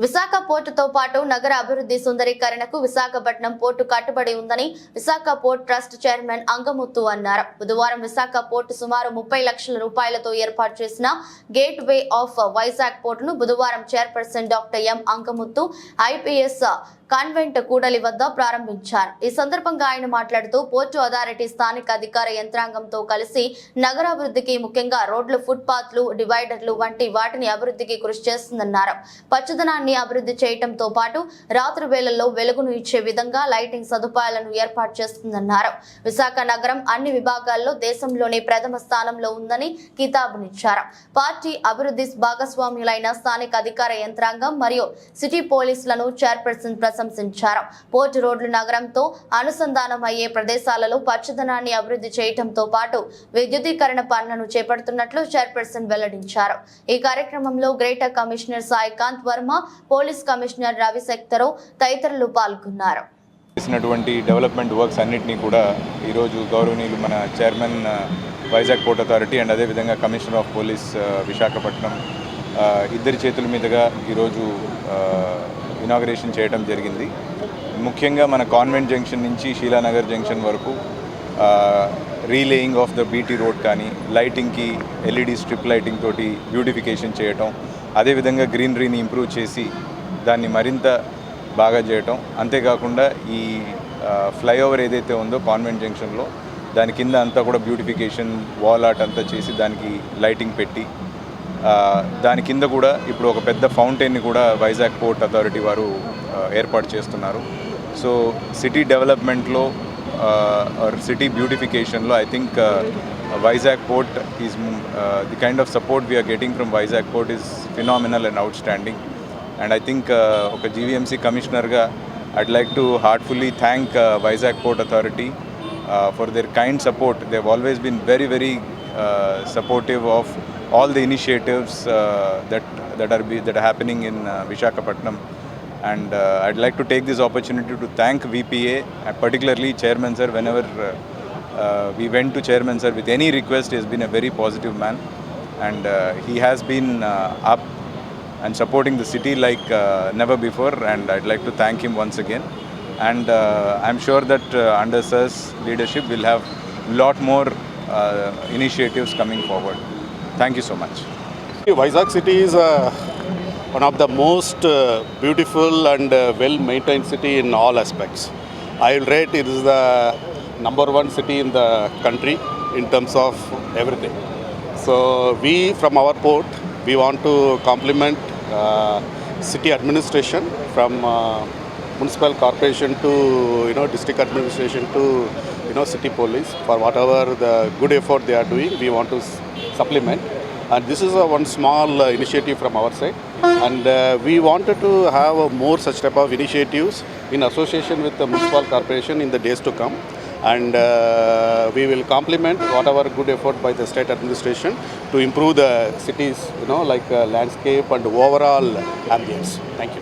విశాఖ పోర్టుతో పాటు నగర అభివృద్ధి సుందరీకరణకు విశాఖపట్నం పోర్టు కట్టుబడి ఉందని Visakha port trust chairman Angamuthu అన్నారు. బుధవారం విశాఖ పోర్టు సుమారు 30 లక్షల రూపాయలతో ఏర్పాటు చేసిన గేట్ వే ఆఫ్ వైజాగ్ పోర్టును బుధవారం chairperson doctor M Angamuthu IPS convent కూడలి వద్ద ప్రారంభించారు. ఈ సందర్భంగా ఆయన మాట్లాడుతూ పోర్టు అథారిటీ స్థానిక అధికార యంత్రాంగంతో కలిసి నగరాభివృద్ధికి ముఖ్యంగా రోడ్లు, ఫుట్పాత్లు, డివైడర్లు వంటి వాటిని అభివృద్ధికి కృషి చేస్తుందన్నారు. పచ్చదనాన్ని అభివృద్ధి చేయడంతో పాటు రాత్రి వేళల్లో వెలుగును ఇచ్చే విధంగా లైటింగ్ సదుపాయాలను ఏర్పాటు చేస్తుందన్నారు. విశాఖ నగరం అన్ని విభాగాల్లో దేశంలోనే ప్రథమ స్థానంలో ఉందని కితాబునిచ్చారు. పార్టీ అభివృద్ధి భాగస్వామ్యులైన స్థానిక అధికార యంత్రాంగం మరియు సిటీ పోలీసులను చైర్పర్సన్ ప్రశంసించారు. పోర్టు రోడ్లు నగరంతో అనుసంధానం అయ్యే ప్రదేశాలలో పచ్చదనాన్ని అభివృద్ధి చేయడంతో పాటు విద్యుదీకరణ పనులను చేపడుతున్నట్లు చైర్పర్సన్ వెల్లడించారు. ఈ కార్యక్రమంలో greater commissioner Saikanth Varma, police commissioner Ravi సెక్తరో తదితరులు పాల్గొన్నారు. చేసినటువంటి డెవలప్మెంట్ వర్క్స్ అన్నింటినీ కూడా ఈరోజు గౌరవనీయులు మన chairman Vizag port authority and అదేవిధంగా కమిషనర్ ఆఫ్ పోలీస్ విశాఖపట్నం ఇద్దరి చేతుల మీదుగా ఈరోజు ఇనాగరేషన్ చేయడం జరిగింది. ముఖ్యంగా మన కాన్వెంట్ జంక్షన్ నుంచి శీలానగర్ జంక్షన్ వరకు రీలేయింగ్ ఆఫ్ ద బీటీ రోడ్ కానీ, లైటింగ్కి ఎల్ఈడి స్ట్రిప్ లైటింగ్ తోటి బ్యూటిఫికేషన్ చేయటం, అదేవిధంగా గ్రీనరీని ఇంప్రూవ్ చేసి దాన్ని మరింత బాగా చేయటం, అంతేకాకుండా ఈ ఫ్లైఓవర్ ఏదైతే ఉందో కాన్వెంట్ జంక్షన్లో దాని కింద అంతా కూడా బ్యూటిఫికేషన్, వాల్ ఆర్ట్ అంతా చేసి దానికి లైటింగ్ పెట్టి దాని కింద కూడా ఇప్పుడు ఒక పెద్ద ఫౌంటైన్ని కూడా వైజాగ్ పోర్ట్ అథారిటీ వారు ఏర్పాటు చేస్తున్నారు. సో సిటీ డెవలప్మెంట్లో సిటీ బ్యూటిఫికేషన్లో I think Vizag port is the kind of support we're getting from Vizag port is phenomenal and outstanding. And I think ఒక జీవీఎంసీ కమిషనర్గా I'd like to heartfully thank Vizag port authority for their kind support. They have always been very supportive of all the initiatives that are happening in Visakhapatnam. And I'd like to take this opportunity to thank VPA, particularly Chairman Sir. Whenever we went to Chairman Sir with any request, he has been a very positive man, and he has been up and supporting the city like never before, and I'd like to thank him once again. And I'm sure that under Sir's leadership we'll have a lot more initiatives coming forward. Thank you so much. Vizag city is one of the most beautiful and well-maintained city in all aspects. I will rate it is the number one city in the country in terms of everything. So we from our port, we want to compliment city administration from municipal corporation to district administration to city police for whatever the good effort they are doing. We want to supplement, and this is one small initiative from our side, and we wanted to have more such type of initiatives in association with the municipal corporation in the days to come, and we will complement whatever good effort by the state administration to improve the cities like landscape and overall ambience. Thank you.